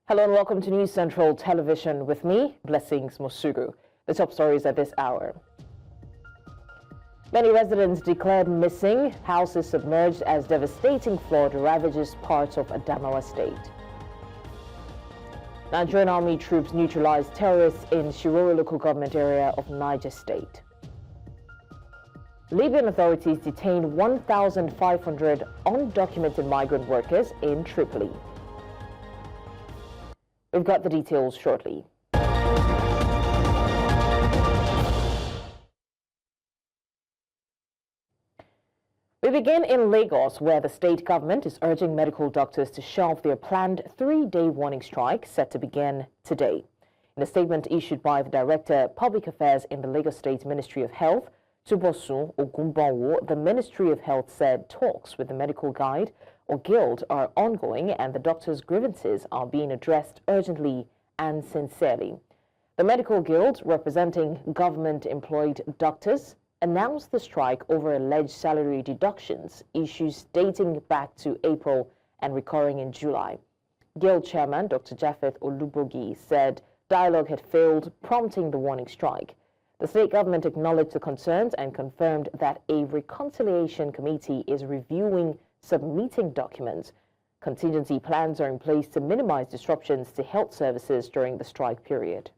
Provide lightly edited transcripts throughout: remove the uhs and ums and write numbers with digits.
Hello and welcome to News Central Television with me, Blessings Mosugu. The top stories at this hour. Many residents declared missing, houses submerged as devastating flood ravages parts of Adamawa State. Nigerian army troops neutralized terrorists in Shiroro local government area of Niger State. Libyan authorities detained 1,500 undocumented migrant workers in Tripoli. We've got the details shortly. We begin in Lagos, where the state government is urging medical doctors to shelve their planned 3-day warning strike set to begin today. In a statement issued by the Director, Public Affairs in the Lagos State Ministry of Health, Tubosun Ogunbanwo, the Ministry of Health said talks with the medical guide or guild are ongoing and the doctors' grievances are being addressed urgently and sincerely. The medical guild, representing government-employed doctors, announced the strike over alleged salary deductions, issues dating back to April and recurring in July. Guild chairman Dr. Japheth Olubogi said dialogue had failed, prompting the warning strike. The state government acknowledged the concerns and confirmed that a reconciliation committee is reviewing submitting documents. Contingency plans are in place to minimize disruptions to health services during the strike period.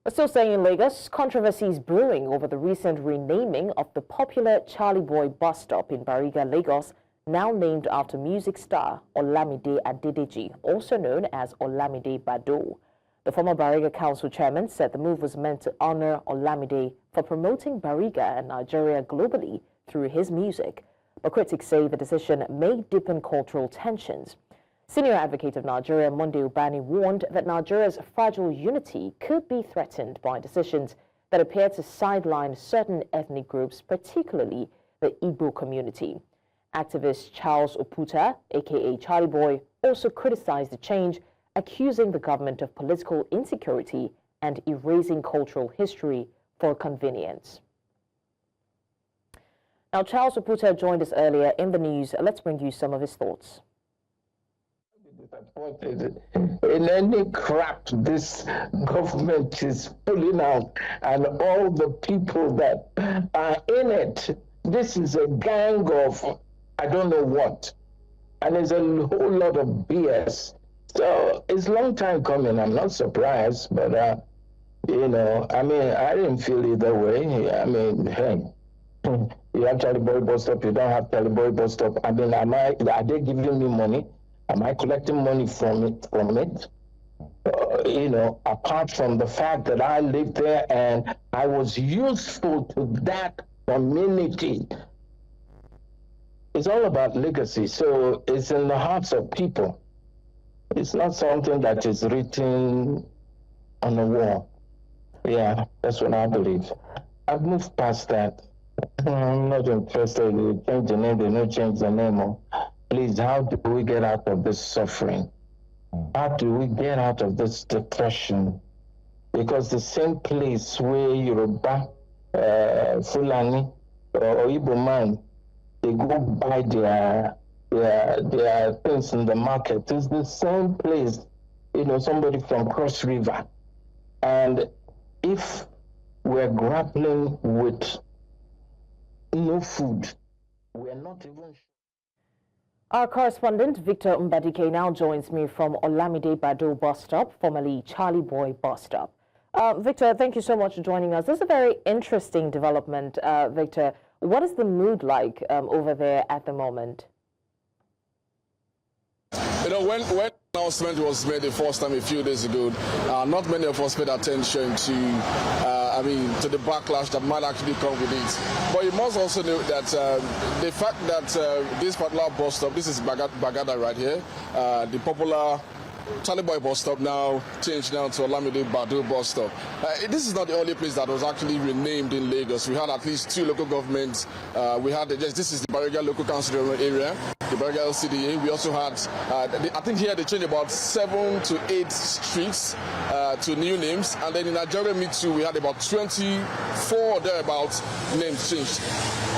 We're still staying in Lagos. Controversies brewing over the recent renaming of the popular Charlie Boy bus stop in Bariga, Lagos, now named after music star Olamide Adedeji, also known as Olamide Bado. The former Bariga Council chairman said the move was meant to honor Olamide for promoting Bariga and Nigeria globally through his music, but critics say the decision may deepen cultural tensions. Senior advocate of Nigeria, Monday Ubani, warned that Nigeria's fragile unity could be threatened by decisions that appear to sideline certain ethnic groups, particularly the Igbo community. Activist Charles Oputa, aka Charlie Boy, also criticized the change, accusing the government of political insecurity and erasing cultural history for convenience. Now, Charles Oputa joined us earlier in the news. Let's bring you some of his thoughts. In any crap this government is pulling out and all the people that are in it, this is a gang of I don't know what. And there's a whole lot of BS. So it's a long time coming. I'm not surprised, but, you know, I mean, I didn't feel either way. I mean, hey. You have Charlie Boy bus stop, you don't have Charlie Boy bus stop. I mean, are they giving me money? Am I collecting money from it? You know, apart from the fact that I lived there and I was useful to that community. It's all about legacy. So it's in the hearts of people. It's not something that is written on the wall. Yeah, that's what I believe. I've moved past that. I'm not interested. They change the name, they don't change the name. Please, how do we get out of this suffering? How do we get out of this depression? Because the same place where Yoruba, Fulani, or Igbo man, they go buy their things in the market. It's the same place, you know, somebody from Cross River. And if we're grappling with no food, we're not even. Our correspondent Victor Mbadike now joins me from Olamide Bado bus stop, formerly Charlie Boy bus stop. Victor, thank you so much for joining us. This is a very interesting development, Victor. What is the mood like over there at the moment? You know, when the announcement was made the first time a few days ago, not many of us paid attention to, to the backlash that might actually come with it. But you must also know that the fact that this particular bus stop, this is Bagada right here, the popular Charlie Boy bus stop now changed now to Olamide Badu bus stop. This is not the only place that was actually renamed in Lagos. We had at least 2 local governments. This is the Bariga local council area, the Bariga LCDA. We also had, I think here they changed about 7 to 8 streets to new names. And then in Nigeria, me too, we had about 24 thereabouts names changed.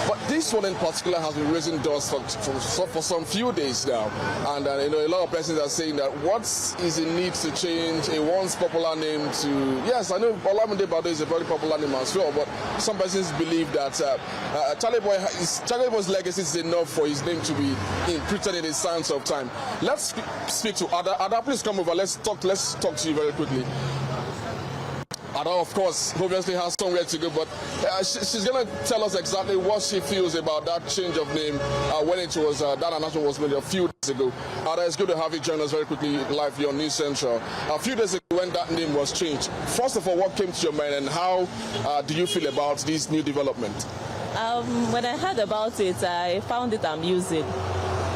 But this one in particular has been raising dust for some few days now. And a lot of persons are saying that what is the need to change a once popular name to, yes, I know Olamide Badu is a very popular name as well, but some persons believe that Charlie Boy's legacy is enough for his name to be imprinted in the sands of time. Let's speak to Ada. Ada, please come over. Let's talk to you very quickly. Ada, of course, obviously has somewhere to go, but she's going to tell us exactly what she feels about that change of name when it was, that announcement was made a few days ago. Ada, it's good to have you join us very quickly live here on News Central. A few days ago when that name was changed, first of all, what came to your mind and how do you feel about this new development? When I heard about it, I found it amusing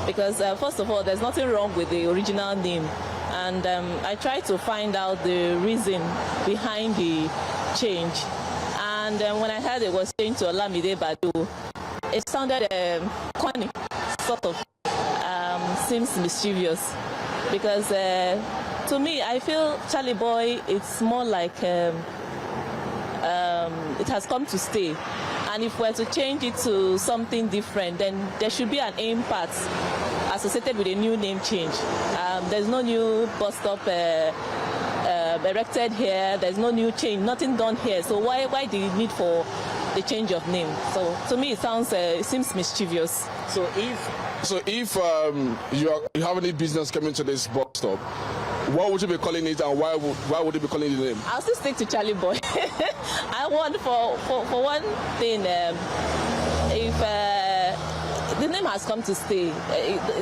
because, first of all, there's nothing wrong with the original name. And I tried to find out the reason behind the change. And when I heard it was changed to Olamide Badu, it sounded funny, sort of. Seems mischievous. Because to me, I feel Charlie Boy, it's more like it has come to stay. And if we're to change it to something different, then there should be an impact associated with a new name change. There's no new bus stop erected here. There's no new change, nothing done here. So why the need for the change of name? So to me, it seems mischievous. So if you have any business coming to this bus stop, what would you be calling it, and why would you be calling it the name? I'll still stick to Charlie Boy. I want for one thing, if the name has come to stay,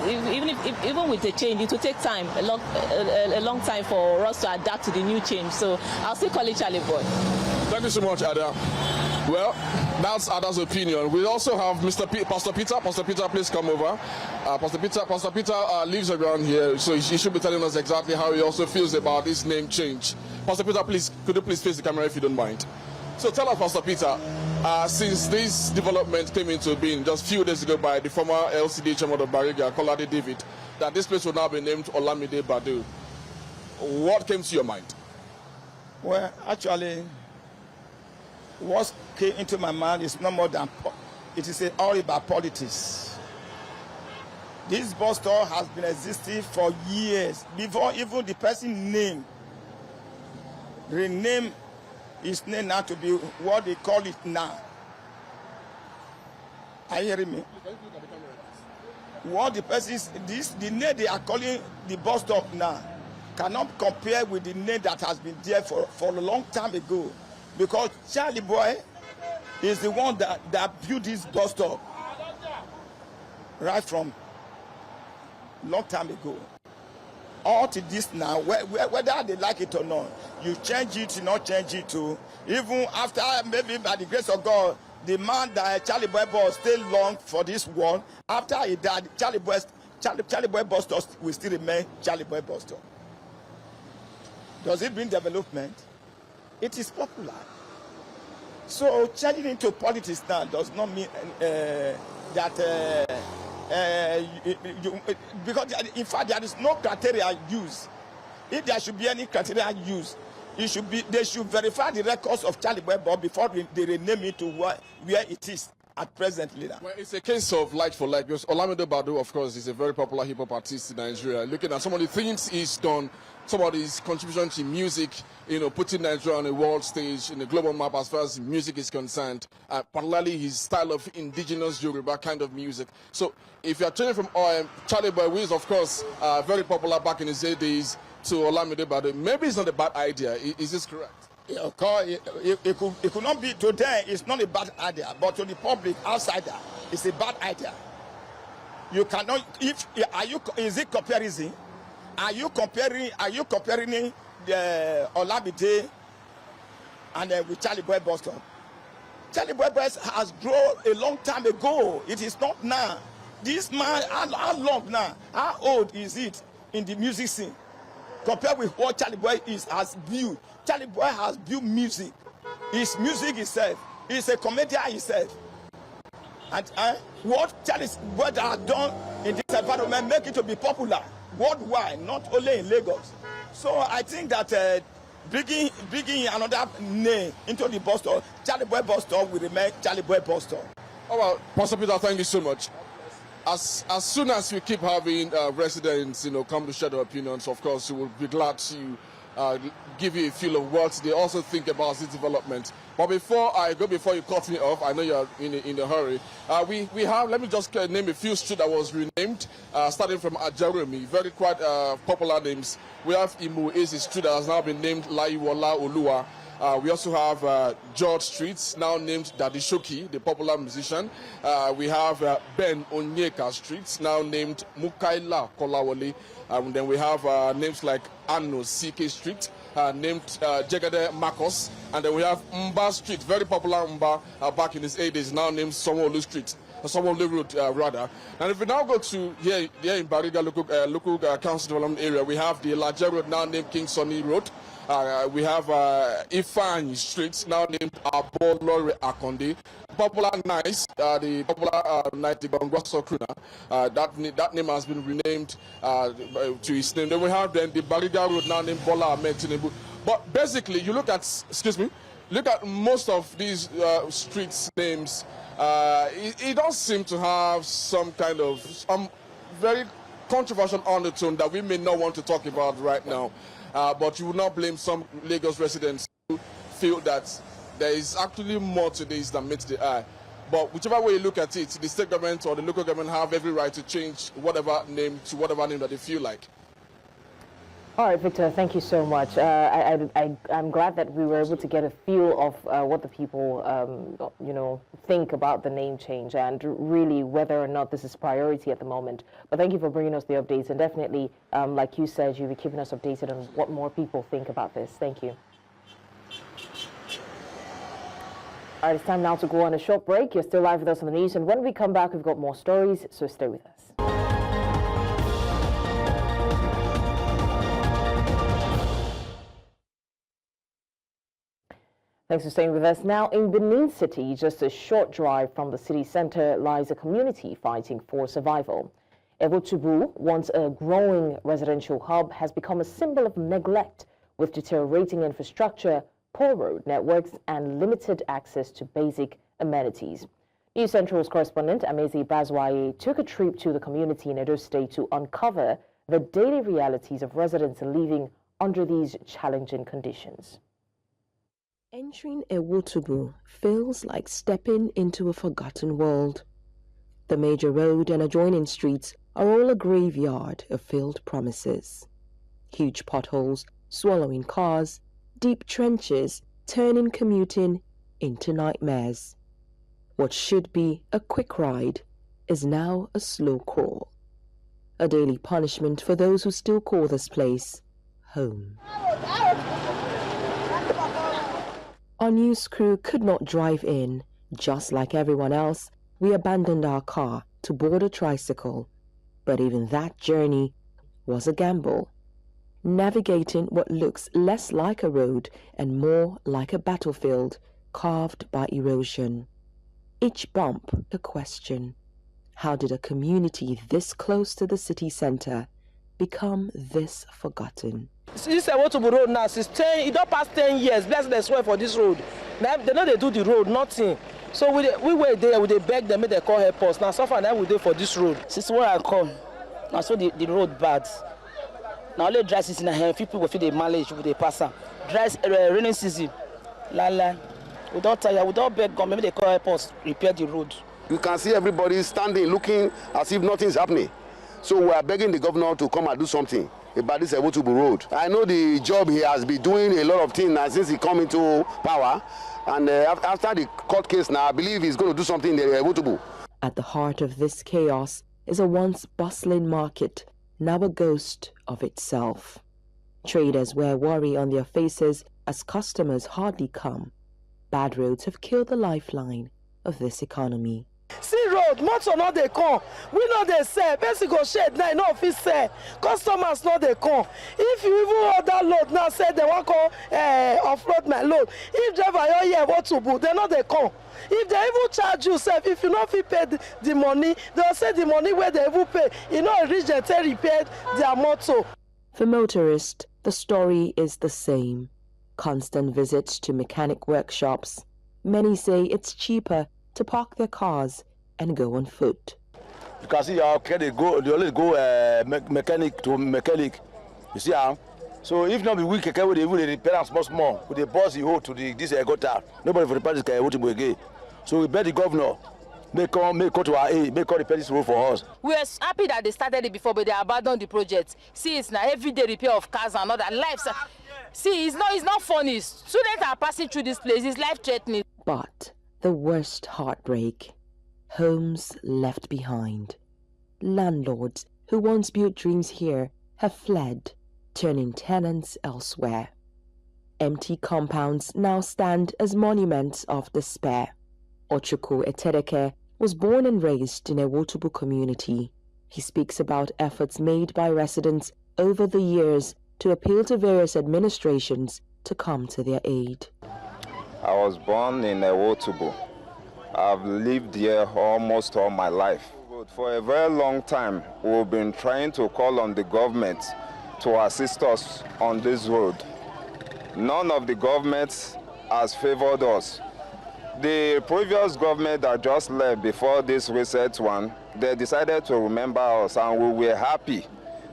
even with the change, it will take time, a long time for us to adapt to the new change. So I'll still call it Charlie Boy. Thank you so much, Ada. Well, that's Ada's opinion. We also have Pastor Peter. Pastor Peter, please come over. Pastor Peter lives around here, so he should be telling us exactly how he also feels about this name change. Pastor Peter, please, could you please face the camera if you don't mind? So tell us, Pastor Peter, since this development came into being just a few days ago by the former LCD chairman of Bariga, Kolade David, that this place will now be named Olamide Badu, what came to your mind? Well, actually, what came into my mind is no more than, it is all about politics. This bus stop has been existing for years, before even the person name, rename his name now to be what they call it now. Are you hearing me? What the person is, the name they are calling the bus stop now cannot compare with the name that has been there for a long time ago. Because Charlie Boy is the one that built this bus stop right from long time ago. All to this now, whether they like it or not, you change it, you not change it too. Even after, maybe by the grace of God, the man that Charlie Boy bus stay long for this one, after he died, Charlie Boy bus stop will still remain Charlie Boy bus stop. Does it bring development? It is popular. So changing into politics now does not mean that because in fact there is no criteria used. If there should be any criteria used, they should verify the records of Charlie Boy before they rename it to where it is at present leader. Well, it's a case of like for like, because Olamide Badu, of course, is a very popular hip-hop artist in Nigeria. Looking at some of the things he's done, some of his contribution to music, putting Nigeria on a world stage, in the global map as far as music is concerned, particularly his style of indigenous Yoruba kind of music. So if you're changing from Charlie Boy, who is, of course, very popular back in his days, to Olamide Badu, maybe it's not a bad idea. Is this correct? It could not be today. It's not a bad idea, but to the public outsider, it's a bad idea. You cannot. Is it comparison? Are you comparing the Olamide and with Charlie Boy bus stop? Charlie Boy bus has grown a long time ago. It is not now. This man, how long now? How old is it in the music scene? compared with what Charlie Boy has built. Charlie Boy has built music. His music itself. He's a comedian himself. And what Charlie Boy has done in this environment make it to be popular worldwide, not only in Lagos. So I think that bringing another name into the bus stop, Charlie Boy bus stop will remain Charlie Boy bus stop. Oh, well, Pastor Peter, thank you so much. As soon as we keep having residents, come to share their opinions, of course, we will be glad to give you a feel of what they also think about this development. But before you cut me off, I know you're in a hurry. We have, let me just name a few streets that was renamed, starting from Ajeremi, very quite popular names. We have Imu Ezi Street that has now been named Laiwola Olua. We also have George Street, now named Daddy Shoki, the popular musician. We have Ben Onyeka Street, now named Mukaila Kolawole. Then we have names like Ano CK Street, named Jegede Marcos. And then we have Mba Street, very popular Mba, back in his 80s, now named Somolu Street. Somolu Road, rather. And if we now go to here in Bariga local council development area, we have the Laje Road, now named King Sunny Road. We have Ifan Street, now named Abolore Akonde. Popular Nice, the popular night, the Gongwaso Kruna. That name has been renamed to his name. Then we have the Bariga Road, now named Bola Ahmed Tinubu. But basically, you look at, look at most of these streets names. It does seem to have some kind of very controversial undertone that we may not want to talk about right now. But you will not blame some Lagos residents who feel that there is actually more to this than meets the eye. But whichever way you look at it, the state government or the local government have every right to change whatever name to whatever name that they feel like. All right, Victor, thank you so much. I'm glad that we were able to get a feel of what the people, think about the name change and really whether or not this is priority at the moment. But thank you for bringing us the updates. And definitely, like you said, you'll be keeping us updated on what more people think about this. Thank you. All right, it's time now to go on a short break. You're still live with us on the news. And when we come back, we've got more stories, so stay with us. Thanks for staying with us. Now, in Benin City, just a short drive from the city center, lies a community fighting for survival. Ewotubu, once a growing residential hub, has become a symbol of neglect with deteriorating infrastructure, poor road networks, and limited access to basic amenities. News Central's correspondent, Amezi Bazwaye, took a trip to the community in Edo State to uncover the daily realities of residents living under these challenging conditions. Entering Ewotubu feels like stepping into a forgotten world. The major road and adjoining streets are all a graveyard of failed promises. Huge potholes swallowing cars, deep trenches turning commuting into nightmares. What should be a quick ride is now a slow crawl. A daily punishment for those who still call this place home. Our news crew could not drive in. Just like everyone else, we abandoned our car to board a tricycle. But even that journey was a gamble. Navigating what looks less like a road and more like a battlefield carved by erosion. Each bump a question. How did a community this close to the city center become this forgotten? This Ewotubu road now, it don't pass 10 years. Bless the swear for this road. Now, they know they do the road, nothing. So we were there, we beg them, make they call help us. Now, so far, now we there for this road. Since where I come, now so the road bad. Now, only dry season, and people will feel the mileage with the passer. Dry rainy season, we don't tire, we don't beg government, maybe they call help us repair the road. You can see everybody standing, looking as if nothing's happening. So we are begging the governor to come and do something about this Ewotubu road. I know the job he has been doing a lot of things now since he come into power. And after the court case now, I believe he's going to do something in the Ewotubu. At the heart of this chaos is a once bustling market, now a ghost of itself. Traders wear worry on their faces as customers hardly come. Bad roads have killed the lifeline of this economy. See road road, motor no dey come. We no dey sell. Person go shade now, no fit sell. Customers no dey come. If you even order load now, say they wan come offload my load. If driver you hear what to do, they no dey come. If they even charge you sef, if you no fit pay the money, they'll say the money where they even pay, you know, reach them to repair their motor. For motorists, the story is the same. Constant visits to mechanic workshops. Many say it's cheaper to park their cars and go on foot. You can see how they always go mechanic to mechanic. You see how? So if not be weak, they will repair small with the boss you hold to this gutter. Nobody for the parties can hold to again. So we beg the governor, make go to our aid, make all repair this road for us. We are happy that they started it before, but they abandoned the project. See, it's now everyday repair of cars and other lives. See, it's not funny. Students are passing through this place. It's life-threatening. But the worst heartbreak, homes left behind. Landlords who once built dreams here have fled, turning tenants elsewhere. Empty compounds now stand as monuments of despair. Ochukwu Etedeke was born and raised in a Wotubu community. He speaks about efforts made by residents over the years to appeal to various administrations to come to their aid. I was born in Wotubu. I've lived here almost all my life. For a very long time, we've been trying to call on the government to assist us on this road. None of the governments has favored us. The previous government that just left before this recent one, they decided to remember us, and we were happy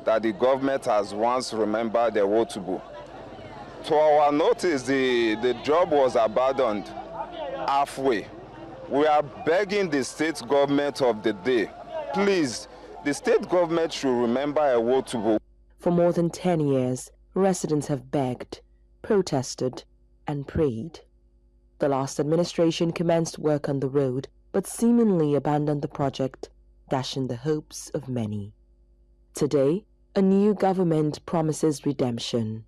that the government has once remembered the Wotubu. To our notice, the job was abandoned halfway. We are begging the state government of the day, please, the state government should remember Wotubu. For more than 10 years, residents have begged, protested, and prayed. The last administration commenced work on the road, but seemingly abandoned the project, dashing the hopes of many. Today, a new government promises redemption.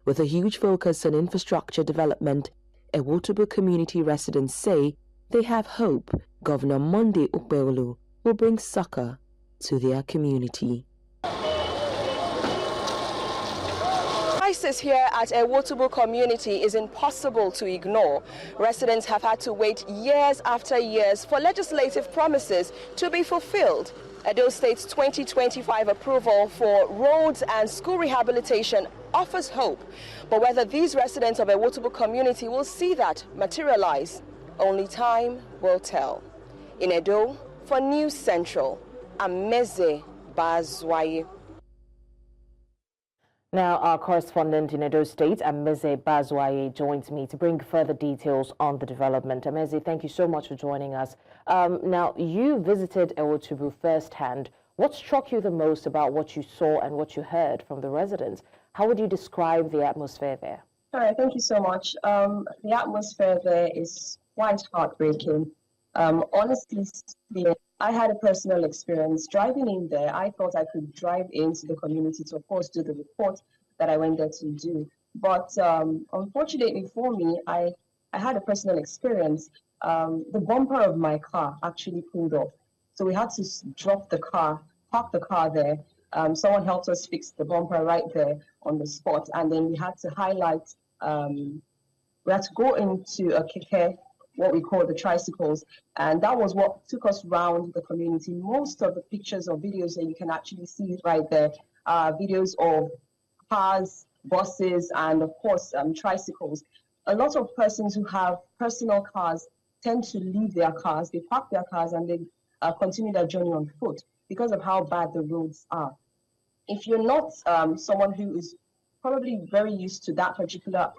With a huge focus on infrastructure development, Ewotubu community residents say they have hope Governor Monday Ukbeolu will bring succor to their community. Crisis here at Ewotubu community is impossible to ignore. Residents have had to wait years after years for legislative promises to be fulfilled. Edo State's 2025 approval for roads and school rehabilitation offers hope. But whether these residents of Ewotubu community will see that materialize, only time will tell. In Edo, for News Central, Ameze Bazwaye. Now, our correspondent in Edo State, Ameze Bazwaye, joins me to bring further details on the development. Ameze, thank you so much for joining us. Now, you visited Ewotubu firsthand. What struck you the most about what you saw and what you heard from the residents? How would you describe the atmosphere there? All right, thank you so much. The atmosphere there is quite heartbreaking. Honestly speaking, I had a personal experience driving in there. I thought I could drive into the community to, of course, do the report that I went there to do. But unfortunately for me, I had a personal experience. The bumper of my car actually pulled off. So we had to drop the car, park the car there. Someone helped us fix the bumper right there on the spot. And then we had to highlight, we had to go into a keke, what we call the tricycles, and that was what took us around the community. Most of the pictures or videos that you can actually see right there are videos of cars, buses, and of course tricycles. A lot of persons who have personal cars tend to leave their cars, they park their cars, and they continue their journey on foot because of how bad the roads are. If you're not someone who is probably very used to that particular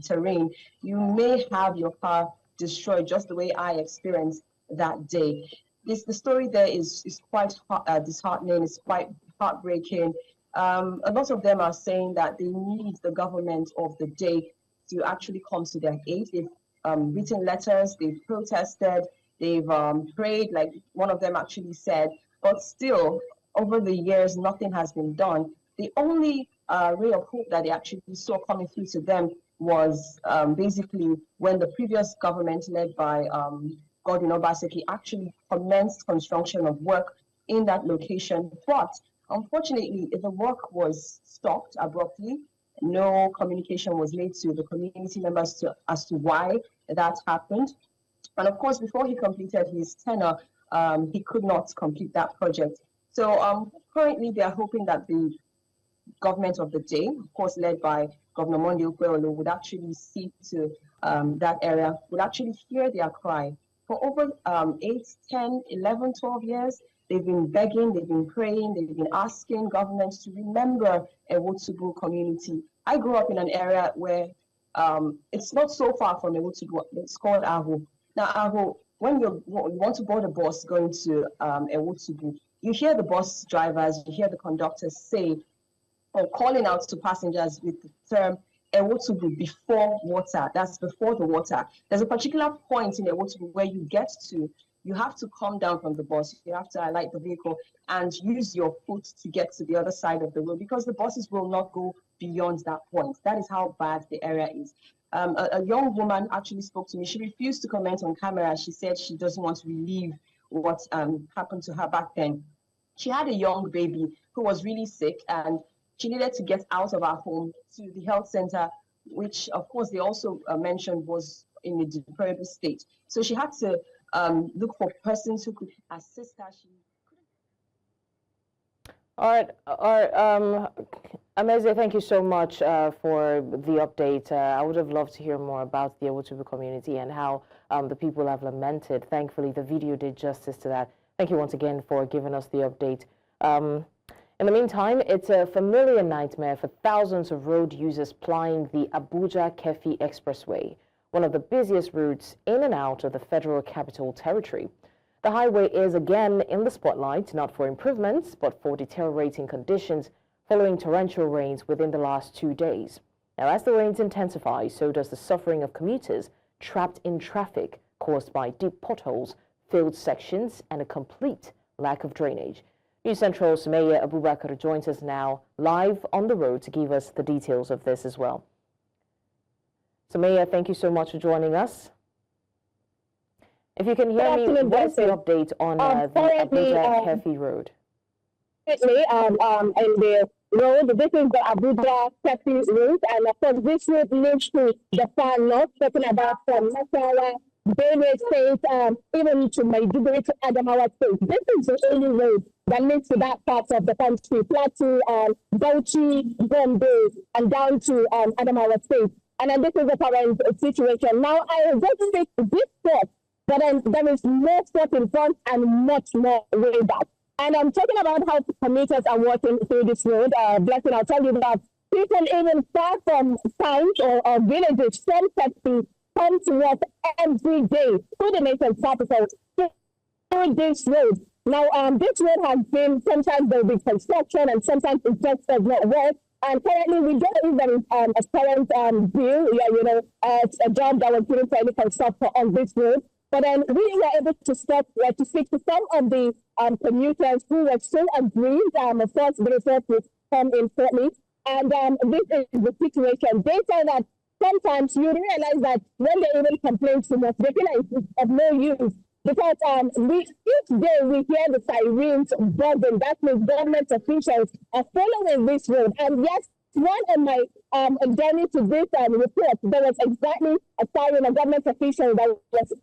terrain, you may have your car destroyed just the way I experienced that day. The story there is quite disheartening, it's quite heartbreaking. A lot of them are saying that they need the government of the day to actually come to their aid. They've written letters, they've protested, they've prayed, like one of them actually said, but still, over the years, nothing has been done. The only ray of hope that they actually saw coming through to them was basically when the previous government led by Godwin Obaseki actually commenced construction of work in that location. But unfortunately, the work was stopped abruptly. No communication was made to the community members as to why that happened. And of course, before he completed his tenure, he could not complete that project. So currently, they are hoping that the government of the day, of course led by Governor Monday Ukweolu, would actually see to that area, would actually hear their cry. For over 8, 10, 11, 12 years, they've been begging, they've been praying, they've been asking governments to remember a Wotubu community. I grew up in an area where it's not so far from a Wotubu, it's called Aho. Now, Aho, when you want to board a bus going to a Wotubu, you hear the bus drivers, you hear the conductors say, or calling out to passengers with the term Ewotubu before water. That's before the water. There's a particular point in Ewotubu where you get to, you have to come down from the bus. You have to alight the vehicle and use your foot to get to the other side of the road because the buses will not go beyond that point. That is how bad the area is. A young woman actually spoke to me. She refused to comment on camera. She said she doesn't want to relive what happened to her back then. She had a young baby who was really sick and she needed to get out of our home to the health center, which of course they also mentioned was in a deplorable state. So she had to look for persons who could assist her. All right. Ameze, thank you so much for the update. I would have loved to hear more about the Ewotubu community and how the people have lamented. Thankfully, the video did justice to that. Thank you once again for giving us the update. In the meantime, it's a familiar nightmare for thousands of road users plying the Abuja-Kefi Expressway, one of the busiest routes in and out of the Federal Capital Territory. The highway is again in the spotlight, not for improvements, but for deteriorating conditions following torrential rains within the last 2 days. Now, as the rains intensify, so does the suffering of commuters trapped in traffic caused by deep potholes, filled sections, and a complete lack of drainage. News Central's Mayor Abubakar joins us now live on the road to give us the details of this as well. So, Mayor, thank you so much for joining us. If you can hear me, what is the update on the Abuja-Kefi road? In the road, this is the Abuja-Kefi route, and of course, this route leads to the far north, talking about from Nasarawa, Benue State, even to Maiduguri to Adamawa State. This is the only road that leads to that part of the country, Plateau, Bauchi, Gombe, and down to Adamawa State. And then this is the current situation. Now, I will just take this spot, but then there is more spot in front and much more way back. And I'm talking about how commuters are walking through this road. Blessing, I'll tell you that people even far from towns or villages from Texas come to work every day to the nation's capital through this road. Now, this road has been, sometimes there will be construction and sometimes it just does not work. And currently, we don't know if there is a current bill, a job that was given to any constructor on this road. But then we were able to stop to speak to some of the commuters who were so aggrieved. Of course, the report will come in shortly. And this is the situation. They say that sometimes you realize that when they even complain too much, they feel like it's of no use. Because each day we hear the sirens buzzing. That means government officials are following this road. And yes, one of my journey to this report, there was exactly a siren, a government official that was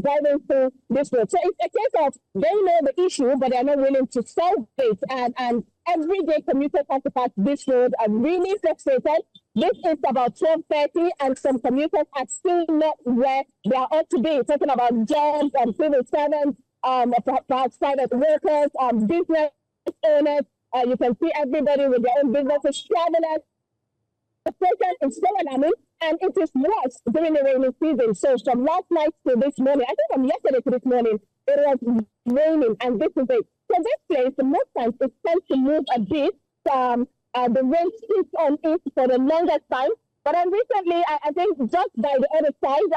driving through this road. So it's a case of they know the issue, but they're not willing to solve it. And everyday commuters have to pass this road are really frustrated. This is about 12:30, and some commuters are still not where they are ought to be. Talking about jobs and civil servants, perhaps private workers, business owners. You can see everybody with their own businesses traveling. The situation is so alarming, and it is worse during the rainy season. So from last night to this morning, I think from yesterday to this morning, it was raining, and this is it. So this place, the most times, it tends to move a bit. The rain sits on it for the longest time. But then recently, I think just by the other side,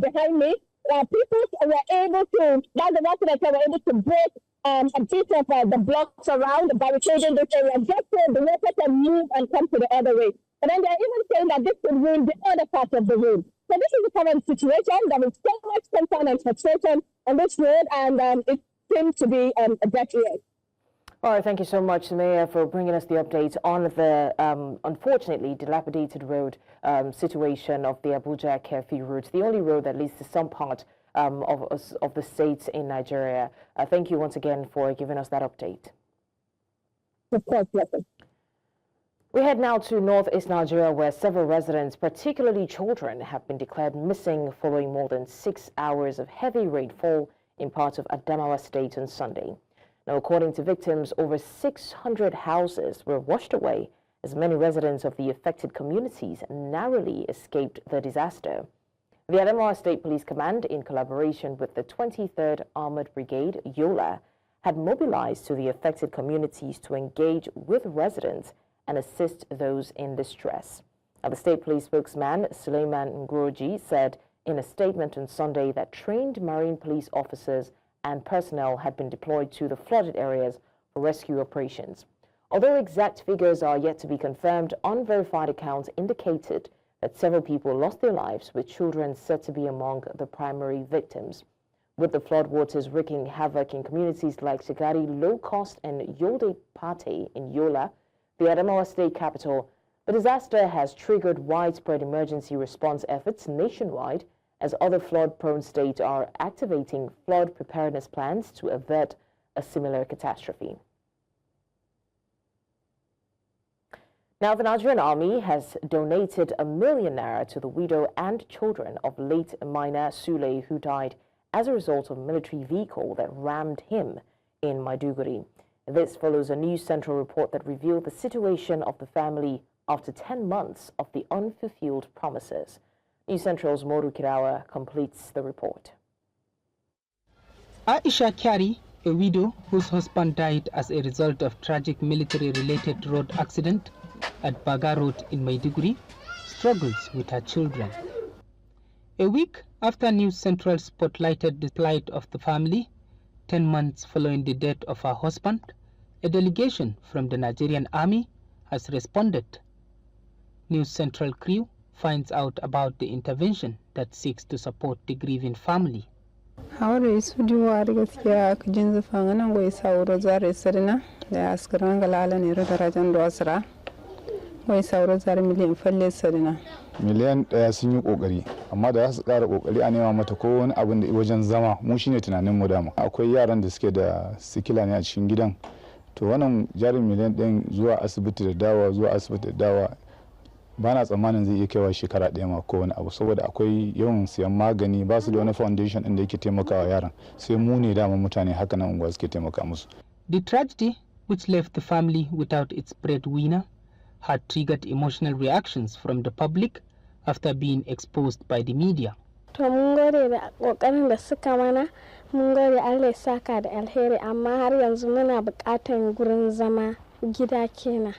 behind me, people were able to, that's the residents were able to break a bit of the blocks around, barricading this area, just so the water can move and come to the other way. But then they're even saying that this could ruin the other part of the road. So this is the current situation. There is so much concern and frustration on this road, and it seems to be a dead end. All right, thank you so much, Mayor, for bringing us the update on the unfortunately dilapidated road situation of the Abuja-Kefi route, the only road that leads to some part of the states in Nigeria. Thank you once again for giving us that update. Of course, blessing. We head now to northeast Nigeria, where several residents, particularly children, have been declared missing following more than 6 hours of heavy rainfall in parts of Adamawa State on Sunday. Now, according to victims, over 600 houses were washed away as many residents of the affected communities narrowly escaped the disaster. The Adamawa State Police Command, in collaboration with the 23rd Armored Brigade, Yola, had mobilized to the affected communities to engage with residents and assist those in distress. Now, the state police spokesman, Suleiman Ngoroji, said in a statement on Sunday that trained marine police officers and personnel had been deployed to the flooded areas for rescue operations. Although exact figures are yet to be confirmed, unverified accounts indicated that several people lost their lives, with children said to be among the primary victims. With the floodwaters wreaking havoc in communities like Shigari, Low Cost, and Yolde Pate in Yola, the Adamawa state capital, the disaster has triggered widespread emergency response efforts nationwide as other flood-prone states are activating flood preparedness plans to avert a similar catastrophe. Now, the Nigerian Army has donated ₦1 million to the widow and children of late miner Sule, who died as a result of a military vehicle that rammed him in Maiduguri. This follows a News Central report that revealed the situation of the family after 10 months of the unfulfilled promises. News Central's Moru Kirawa completes the report. Aisha Kyari, a widow whose husband died as a result of tragic military-related road accident at Baga Road in Maiduguri, struggles with her children. A week after News Central spotlighted the plight of the family, 10 months following the death of her husband, a delegation from the Nigerian Army has responded. News Central crew finds out about the intervention that seeks to support the grieving family. Hawara isu diwa gaskiya kujin zufan nan goyi sauro zare sirna da askaran galala ne darajan do asra goyi sauro zare miliyan falle sirna miliyan ɗaya sun yi kokari amma da su ƙara kokari a nema mata ko wani abin da wajen zama mu shine tunanin mu dama akwai yaran da suke da sikila ne a cikin gidan to wannan jarin miliyan ɗin zuwa asibiti da dawa zuwa asibiti da dawa ba na tsammanin zai iya kaiwa shekara ɗaya ma ko wani abu saboda akwai yawan siyan magani ba su da wani foundation ɗin da yake taimakawa yaran sai mu ne dama mutane haka nan unguwa suke taimaka musu. The tragedy, which left the family without its breadwinner, had triggered emotional reactions from the public after being exposed by the media. To mun gode da kokarin da suka mana, mun gode Allah ya saka da alheri, amma har yanzu muna buƙatar gurin zama, gida kenan.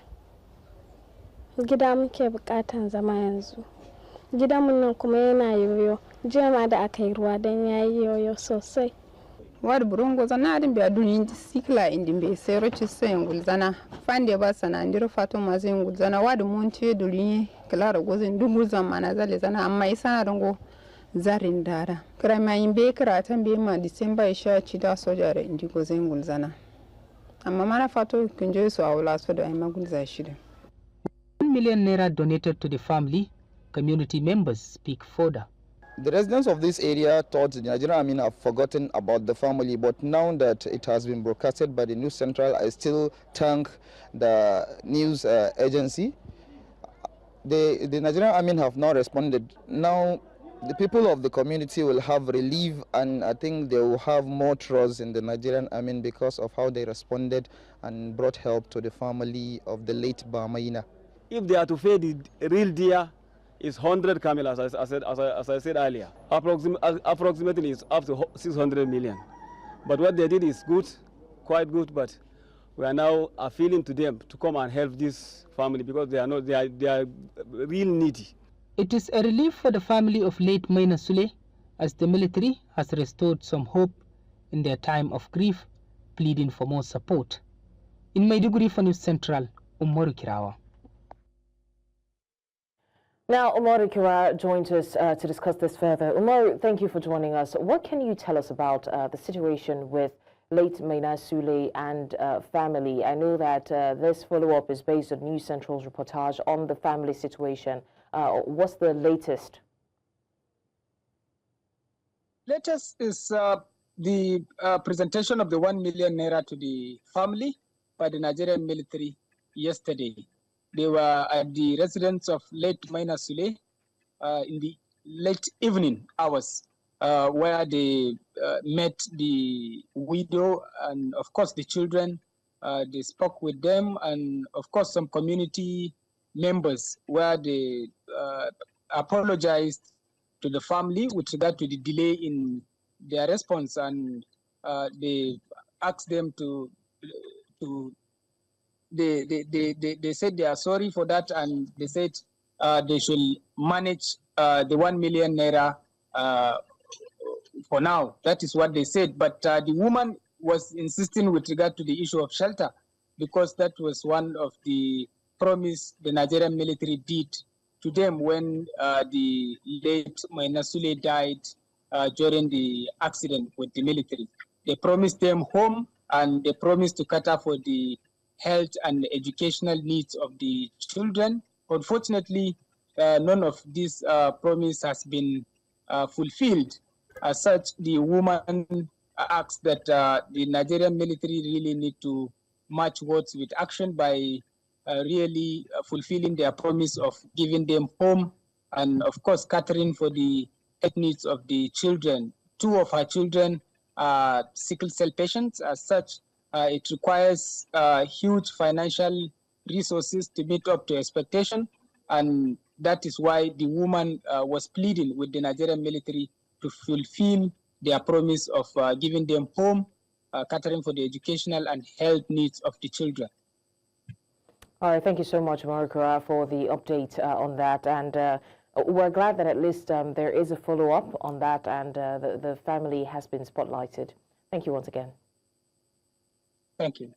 Gida muke buƙatar zama yanzu. Gidanmu nan kuma yana yoyo, jiya ma da aka yi ruwa don yayi yoyo sosai. Wad burungo zana din biya duni sikla indin be sai roci sai ngulzana fande ba sana ndiro fato ma sai ngulzana wad monte duli klara gozin dungu zamana zale zana amma isana dango zarin dara krama imbe kratan be ma December isha ci da sojare indi gozin ngulzana amma mana fato kunje su awla so da ai magulza shida. 1 million naira donated to the family. Community members speak further. The residents of this area thought the Nigerian Army have forgotten about the family, but now that it has been broadcasted by the News Central, I still thank the news agency. The Nigerian Army have now responded. Now the people of the community will have relief, and I think they will have more trust in the Nigerian Army because of how they responded and brought help to the family of the late Bamaina. If they are to feed the real deer, is 100 camel, as I said earlier. Approximately it's up to 600 million. But what they did is good, quite good, but we are now appealing to them to come and help this family because they are real needy. It is a relief for the family of late Maina Sule as the military has restored some hope in their time of grief, pleading for more support. In Maiduguri for News Central, Umaru Kirawa. Now, Umaru Kira joins us to discuss this further. Umaru, thank you for joining us. What can you tell us about the situation with late Maina Sule and family? I know that this follow-up is based on News Central's reportage on the family situation. What's the latest? Latest is the presentation of the 1 million naira to the family by the Nigerian military yesterday. They were at the residence of late Maina Sule in the late evening hours, where they met the widow and, of course, the children. They spoke with them and, of course, some community members, where they apologized to the family with regard to the delay in their response, and they asked them they said they are sorry for that, and they said they should manage the 1 million naira for now. That is what they said. But the woman was insisting with regard to the issue of shelter, because that was one of the promise the Nigerian military did to them when the late Maina Sule died during the accident with the military. They promised them home, and they promised to cater for the health and educational needs of the children. Unfortunately, none of this promise has been fulfilled. As such, the woman asked that the Nigerian military really need to match words with action by really fulfilling their promise of giving them home and, of course, catering for the health needs of the children. 2 of her children are sickle cell patients. As such, it requires huge financial resources to meet up to expectation, and that is why the woman was pleading with the Nigerian military to fulfill their promise of giving them home, catering for the educational and health needs of the children. All right, thank you so much, Marukura, for the update on that. And we're glad that at least there is a follow-up on that, and the family has been spotlighted. Thank you once again. Thank you.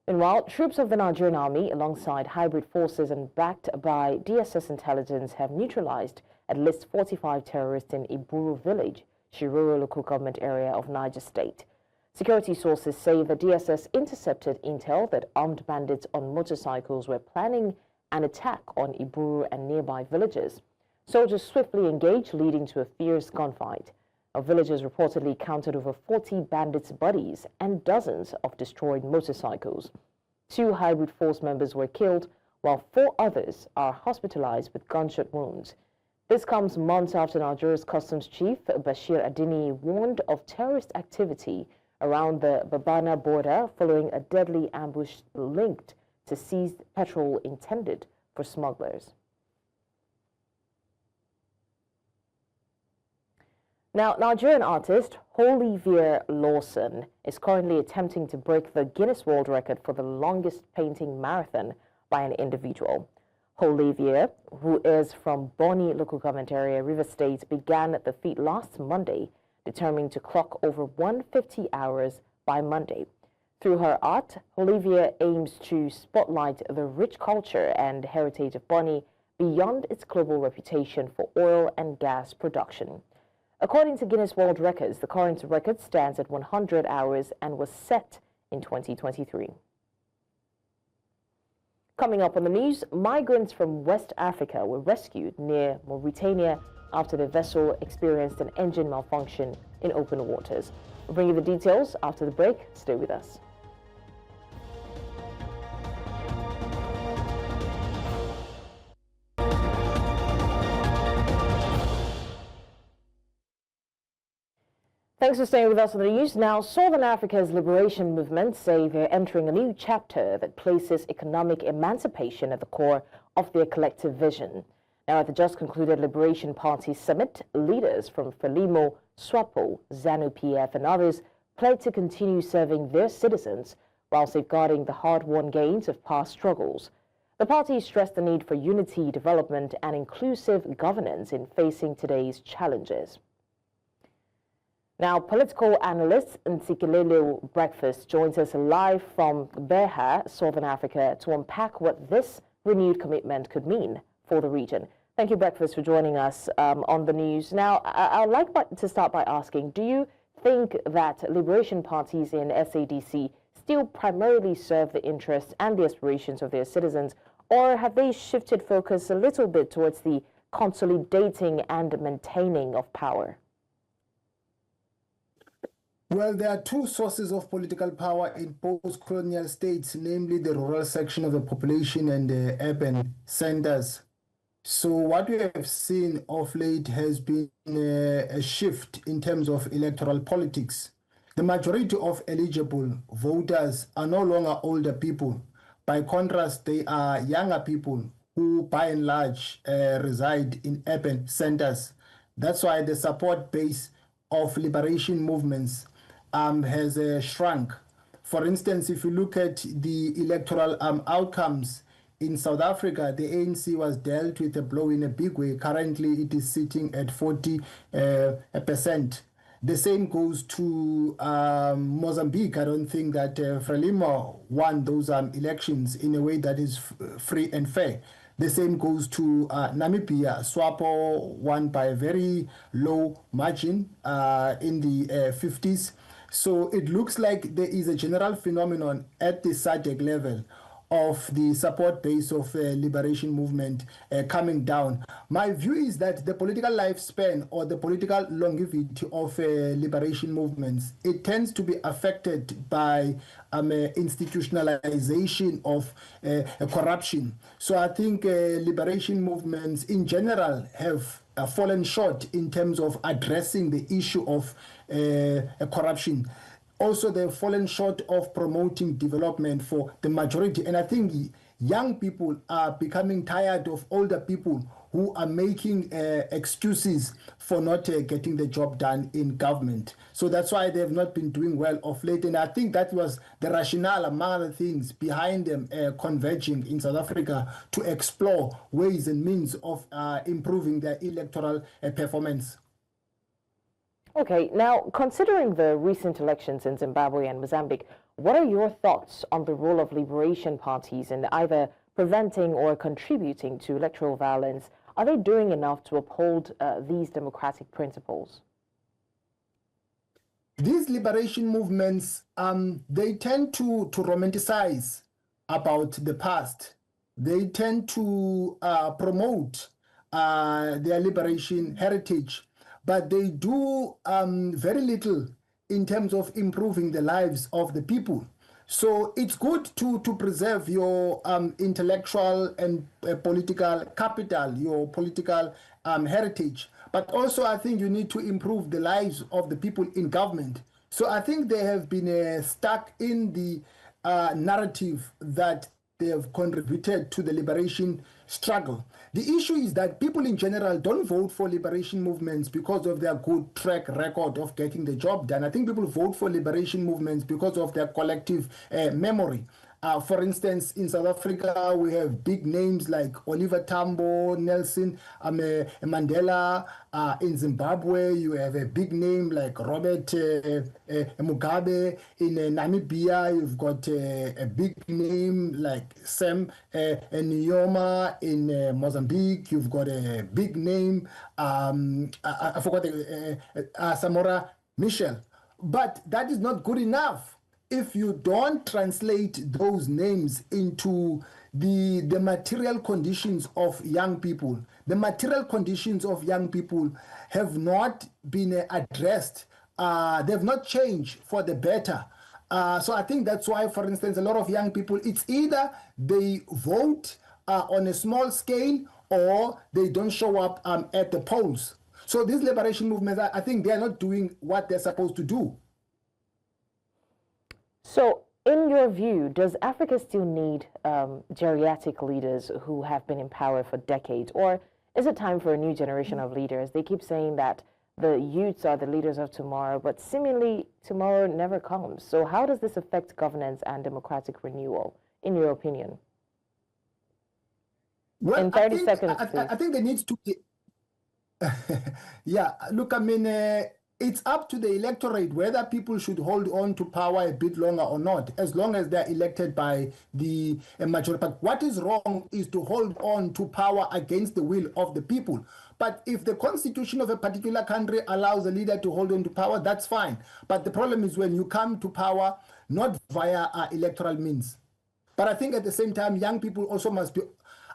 Meanwhile, troops of the Nigerian Army, alongside hybrid forces and backed by DSS intelligence, have neutralized at least 45 terrorists in Iburu village, Shiroro local government area of Niger State. Security sources say the DSS intercepted intel that armed bandits on motorcycles were planning an attack on Iburu and nearby villages. Soldiers swiftly engaged, leading to a fierce gunfight. Our villagers reportedly counted over 40 bandits' bodies and dozens of destroyed motorcycles. 2 hybrid force members were killed, while 4 others are hospitalized with gunshot wounds. This comes months after Nigeria's customs chief, Bashir Adini, warned of terrorist activity around the Babana border following a deadly ambush linked to seized petrol intended for smugglers. Now, Nigerian artist Olivier Lawson is currently attempting to break the Guinness World Record for the longest painting marathon by an individual. Olivier, who is from Bonny local government area, River State, began the feat last Monday, determined to clock over 150 hours by Monday. Through her art, Olivier aims to spotlight the rich culture and heritage of Bonny beyond its global reputation for oil and gas production. According to Guinness World Records, the current record stands at 100 hours and was set in 2023. Coming up on the news, migrants from West Africa were rescued near Mauritania after the vessel experienced an engine malfunction in open waters. We'll bring you the details after the break. Stay with us. Thanks for staying with us on the news. Now, Southern Africa's liberation movement say they're entering a new chapter that places economic emancipation at the core of their collective vision. Now, at the just concluded Liberation Party summit, leaders from Frelimo, SWAPO, ZANU-PF and others pledged to continue serving their citizens while safeguarding the hard-won gains of past struggles. The party stressed the need for unity, development and inclusive governance in facing today's challenges. Now, political analyst Ntsikelelo Breakfast joins us live from Beha, Southern Africa, to unpack what this renewed commitment could mean for the region. Thank Thank you, Breakfast, for joining us on the news. Now, I would like to start by asking, do you think that liberation parties in SADC still primarily serve the interests and the aspirations of their citizens, or have they shifted focus a little bit towards the consolidating and maintaining of power? Well, there are two sources of political power in post-colonial states, namely the rural section of the population and the urban centers. So what we have seen of late has been a shift in terms of electoral politics. The majority of eligible voters are no longer older people. By contrast, they are younger people who, by and large, reside in urban centers. That's why the support base of liberation movements has shrunk. For instance, if you look at the electoral outcomes, in South Africa, the ANC was dealt with a blow in a big way. Currently, it is sitting at 40%. The same goes to Mozambique. I don't think that Frelimo won those elections in a way that is free and fair. The same goes to Namibia. SWAPO won by a very low margin in the 50s. So it looks like there is a general phenomenon at the SADC level of the support base of liberation movement coming down. My view is that the political lifespan or the political longevity of liberation movements, it tends to be affected by institutionalization of corruption. So I think liberation movements in general have fallen short in terms of addressing the issue of corruption. Also, they've fallen short of promoting development for the majority. And I think young people are becoming tired of older people who are making excuses for not getting the job done in government. So that's why they've not been doing well of late. And I think that was the rationale, among other things, behind them converging in South Africa to explore ways and means of improving their electoral performance. Okay, now, considering the recent elections in Zimbabwe and Mozambique, what are your thoughts on the role of liberation parties in either preventing or contributing to electoral violence? Are they doing enough to uphold these democratic principles? These liberation movements, they tend to romanticize about the past. They tend to promote their liberation heritage, but they do very little in terms of improving the lives of the people. So it's good to preserve your intellectual and political capital, your political heritage. But also I think you need to improve the lives of the people in government. So I think they have been stuck in the narrative that they have contributed to the liberation struggle. The issue is that people in general don't vote for liberation movements because of their good track record of getting the job done. I think people vote for liberation movements because of their collective memory. For instance, in South Africa, we have big names like Oliver Tambo, Nelson Mandela. In Zimbabwe, you have a big name like Robert Mugabe. In Namibia, you've got a big name like Sam Nujoma. In Mozambique, you've got a big name, I forgot, Samora Michel. But that is not good enough if you don't translate those names into the material conditions of young people. The material conditions of young people have not been addressed. They've not changed for the better. So I think that's why, for instance, a lot of young people, it's either they vote on a small scale or they don't show up at the polls. So these liberation movements, I think they are not doing what they're supposed to do. So, in your view, does Africa still need geriatric leaders who have been in power for decades? Or is it time for a new generation of leaders? They keep saying that the youths are the leaders of tomorrow, but seemingly tomorrow never comes. So how does this affect governance and democratic renewal, in your opinion? Well, in 30 seconds, please. I think there needs to be... Yeah, look, I mean, It's up to the electorate whether people should hold on to power a bit longer or not, as long as they're elected by the majority. But what is wrong is to hold on to power against the will of the people. But if the constitution of a particular country allows a leader to hold on to power, that's fine. But the problem is when you come to power, not via electoral means. But I think at the same time, young people also must be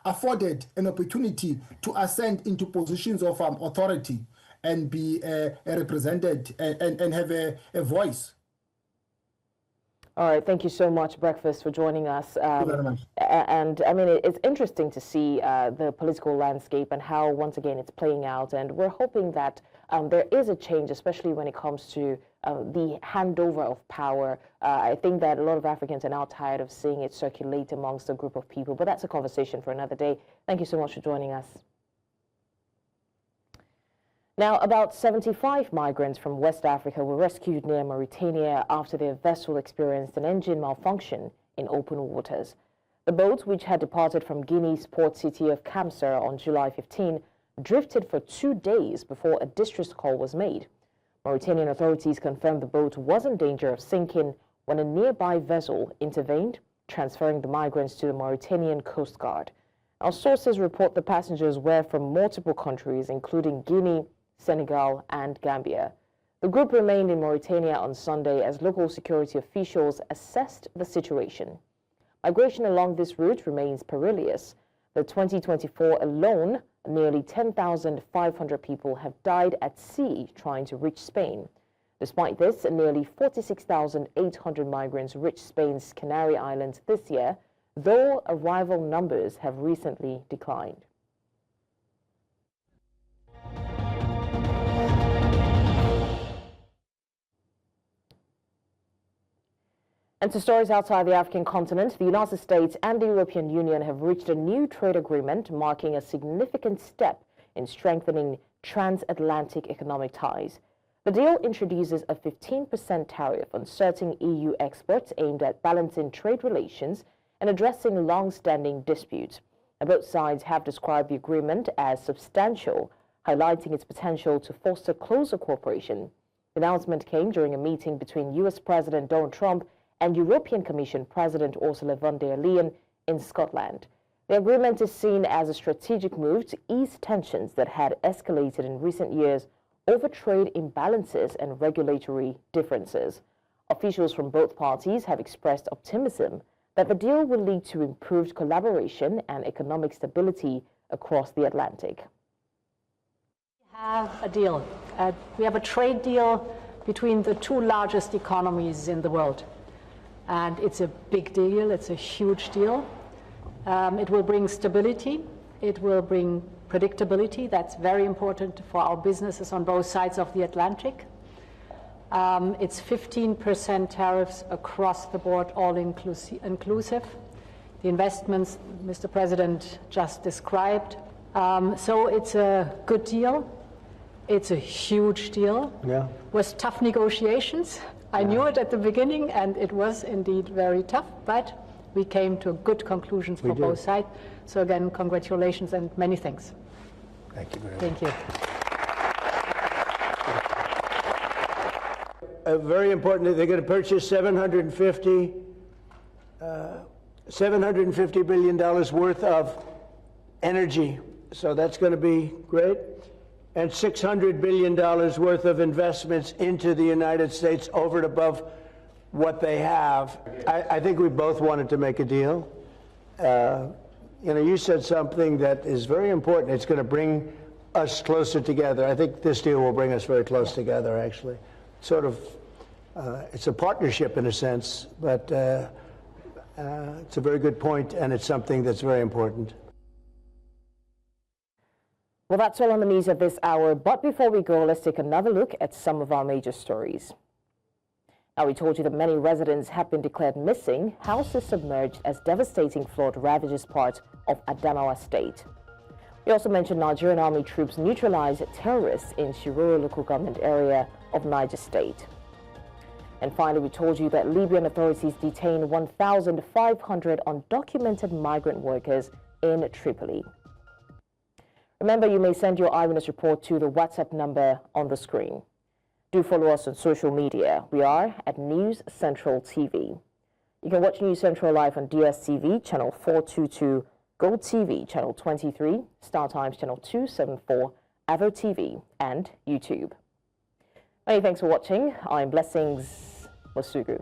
afforded an opportunity to ascend into positions of authority and be represented and have a voice. All right, thank you so much, Breakfast, for joining us. Thank you very much. And I mean, it's interesting to see the political landscape and how, once again, it's playing out. And we're hoping that there is a change, especially when it comes to the handover of power. I think that a lot of Africans are now tired of seeing it circulate amongst a group of people. But that's a conversation for another day. Thank you so much for joining us. Now, about 75 migrants from West Africa were rescued near Mauritania after their vessel experienced an engine malfunction in open waters. The boat, which had departed from Guinea's port city of Kamsar on July 15, drifted for 2 days before a distress call was made. Mauritanian authorities confirmed the boat was in danger of sinking when a nearby vessel intervened, transferring the migrants to the Mauritanian Coast Guard. Our sources report the passengers were from multiple countries, including Guinea, Senegal, and Gambia. The group remained in Mauritania on Sunday as local security officials assessed the situation. Migration along this route remains perilous. The 2024 alone, nearly 10,500 people have died at sea trying to reach Spain. Despite this, nearly 46,800 migrants reached Spain's Canary Islands this year, though arrival numbers have recently declined. And to stories outside the African continent, the United States and the European Union have reached a new trade agreement marking a significant step in strengthening transatlantic economic ties. The deal introduces a 15% tariff on certain EU exports aimed at balancing trade relations and addressing long-standing disputes. And both sides have described the agreement as substantial, highlighting its potential to foster closer cooperation. The announcement came during a meeting between U.S. President Donald Trump and European Commission President Ursula von der Leyen in Scotland. The agreement is seen as a strategic move to ease tensions that had escalated in recent years over trade imbalances and regulatory differences. Officials from both parties have expressed optimism that the deal will lead to improved collaboration and economic stability across the Atlantic. We have a deal. We have a trade deal between the two largest economies in the world. And it's a big deal, it's a huge deal. It will bring stability, it will bring predictability. That's very important for our businesses on both sides of the Atlantic. It's 15% tariffs across the board, all inclusive. The investments Mr. President just described. So it's a good deal. It's a huge deal. Yeah. With tough negotiations. I knew it at the beginning, and it was indeed very tough, but we came to good conclusions for both sides. So again, congratulations and many thanks. Thank you very much. Thank you. Very important, they're going to purchase $750 billion worth of energy. So that's going to be great. And $600 billion worth of investments into the United States over and above what they have. I think we both wanted to make a deal. You know, you said something that is very important. It's going to bring us closer together. I think this deal will bring us very close together, actually. Sort of, it's a partnership in a sense, but it's a very good point, and it's something that's very important. Well, that's all on the news at this hour. But before we go, let's take another look at some of our major stories. Now, we told you that many residents have been declared missing, houses submerged as devastating flood ravages part of Adamawa State. We also mentioned Nigerian army troops neutralize terrorists in Shiroro local government area of Niger State. And finally, we told you that Libyan authorities detained 1,500 undocumented migrant workers in Tripoli. Remember, you may send your eyewitness report to the WhatsApp number on the screen. Do follow us on social media. We are at News Central TV. You can watch News Central live on DSTV, channel 422, Gold TV, channel 23, Star Times, channel 274, Avo TV, and YouTube. Many thanks for watching. I'm Blessings Masugu.